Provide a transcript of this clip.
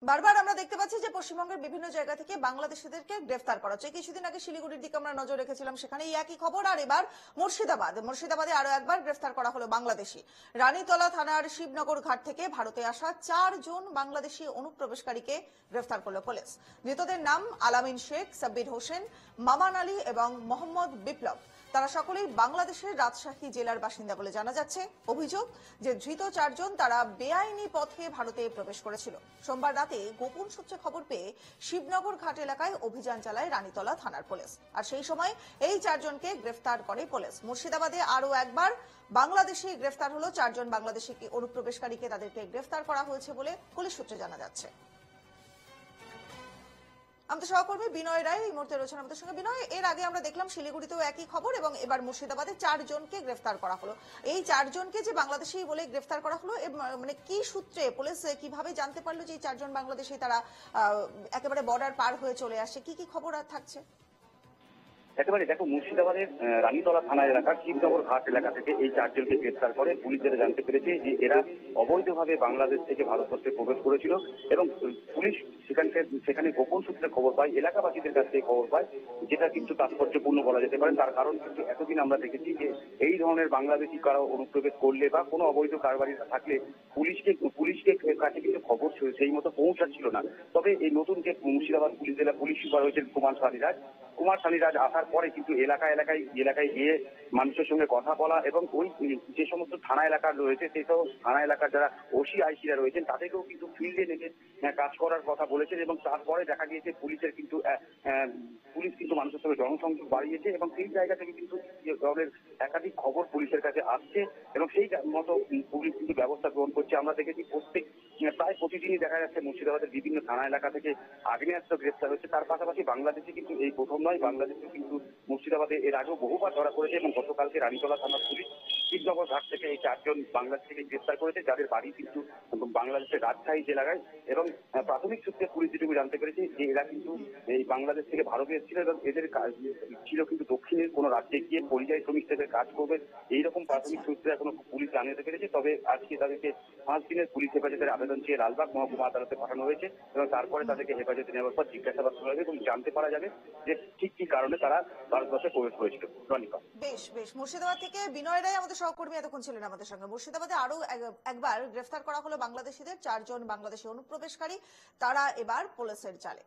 বারবার আমরা দেখতে পাচ্ছি যে পশ্চিমবঙ্গের বিভিন্ন জায়গা থেকে বাংলাদেশিদেরকে গ্রেফতার করা হচ্ছে। কিছুদিন আগে শিলিগুড়ির দিকে আমরা নজর রেখেছিলাম, সেখানে এই একই খবর। আর এবার মুর্শিদাবাদে আরো একবার গ্রেফতার করা হলো বাংলাদেশি। রানীতলা থানার শিবনগর ঘাট থেকে ভারতে আসা 4 জন বাংলাদেশি অনুপ্রবেশকারীকে গ্রেফতার করলো পুলিশ। ধৃতদের নাম আলামিন শেখ, সাব্বির হোসেন, মামান আলী এবং মোহাম্মদ বিপ্লব। তারা সকলেই বাংলাদেশের রাজশাহী জেলার বাসিন্দা বলে জানা যাচ্ছে। অভিযোগ যে ধৃত 4 জন তারা বেআইনি পথে ভারতে প্রবেশ করেছিল। সোমবার রাতে গোপন সূত্রে খবর পেয়ে শিবনগর ঘাট এলাকায় অভিযান চালায় রানীতলা থানার পুলিশ। আর সেই সময় এই 4 জনকে গ্রেফতার করে পুলিশ। মুর্শিদাবাদে আরো একবার বাংলাদেশি গ্রেফতার হলো। 4 জন বাংলাদেশি অনুপ্রবেশকারীকে তাদেরকে গ্রেফতার করা হয়েছে বলে পুলিশ সূত্রে জানা যাচ্ছে। আমাদের সহকর্মী বিনয় রায় এই মুহূর্তে রয়েছেন আমাদের সঙ্গে। বিনয়, এর আগে আমরা দেখলাম শিলিগুড়িতেও একই খবর এবং এবার মুর্শিদাবাদে 4 জনকে গ্রেফতার করা হলো। এই 4 জনকে যে বাংলাদেশি বলে গ্রেফতার করা হলো, মানে কি সূত্রে পুলিশ কিভাবে জানতে পারলো যে এই 4 জন বাংলাদেশি তারা একেবারে বর্ডার পার হয়ে চলে আসে? কি কি খবর আর থাকছে? একেবারে দেখো, মুর্শিদাবাদের রানীতলা থানা এলাকার শিবনগর ঘাট এলাকা থেকে এই 4 জনকে গ্রেফতার করে পুলিশ। যেটা জানতে পেরেছে যে এরা অবৈধভাবে বাংলাদেশ থেকে ভারতবর্ষে প্রবেশ করেছিল এবং পুলিশ সেখানে গোপন সূত্রে খবর পায়, এলাকাবাসীদের কাছ থেকে খবর পায়, যেটা কিন্তু তাৎপর্যপূর্ণ বলা যেতে পারে। তার কারণ কিন্তু এতদিন আমরা দেখেছি যে এই ধরনের বাংলাদেশি কারো অনুপ্রবেশ করলে বা কোনো অবৈধ কারবারি থাকলে পুলিশকে কাছে কিন্তু খবর সেই মতো পৌঁছাচ্ছিল না। তবে এই নতুন যে মুর্শিদাবাদ পুলিশ জেলা পুলিশ সুপার হয়েছেন কুমার শালিরাজ আসার পরে কিন্তু এলাকায় গিয়ে মানুষের সঙ্গে কথা বলা এবং ওই যে সমস্ত থানা এলাকা রয়েছে সেই সব থানা এলাকার যারা ওসি আইসিরা রয়েছেন তাদেরকেও কিন্তু ফিল্ডে নেমে কাজ করার কথা বলেছেন। এবং তারপরে দেখা গিয়েছে পুলিশ কিন্তু মানুষের সঙ্গে জনসংযোগ বাড়িয়েছে এবং সেই জায়গা থেকে কিন্তু দলের একাধিক খবর পুলিশের কাছে আসছে এবং সেই মতো পুলিশ কিন্তু ব্যবস্থা গ্রহণ করছে। আমরা দেখেছি প্রায় প্রতিদিনই দেখা যাচ্ছে মুর্শিদাবাদের বিভিন্ন থানা এলাকা থেকে আগ্নেয়াস্ত্র গ্রেফতার হচ্ছে। তার পাশাপাশি বাংলাদেশে কিন্তু এই প্রথম নয়, বাংলাদেশে কিন্তু মুর্শিদাবাদে এর আগেও বহুবার ধরা পড়েছে এবং গতকালকে রানীতলা থানার পুলিশ শিবনগর ঘাট থেকে এই 4 জন বাংলাদেশিকে গ্রেফতার করেছে, যাদের বাড়ি কিন্তু বাংলাদেশের রাজশাহী জেলায়। এবং প্রাথমিক সূত্রে পুলিশ যেটুকু জানতে পেরেছে যে এরা কিন্তু এই বাংলাদেশ থেকে ভারতে এসেছিল এবং এদের কাজ ছিল কিন্তু দক্ষিণের কোনো রাজ্যে গিয়ে পরিযায়ী শ্রমিক হিসেবে কাজ করবে, এইরকম প্রাথমিক সূত্রে এখনো পুলিশ জানাতে পেরেছে। তবে আজকে তাদেরকে 5 দিনের পুলিশ হেফাজতের আবেদন চেয়ে লালবাগ মহকুমা আদালতে পাঠানো হয়েছে এবং তারপরে তাদেরকে হেফাজতে নেওয়ার পর জিজ্ঞাসাবাদ শুরু হবে এবং জানতে পারা যাবে যে ঠিক কি কারণে তারা ভারতবর্ষে প্রবেশ করেছিল। রনিকা, বেশ বেশ। মুর্শিদাবাদ থেকে বিনয় রায় আমাদের সহকর্মী এতক্ষণ ছিলেন আমাদের সঙ্গে। মুর্শিদাবাদে আরো একবার গ্রেফতার করা হলো বাংলাদেশিদের। 4 জন বাংলাদেশি অনুপ্রবেশকারী, তারা এবার পুলিশের জালে।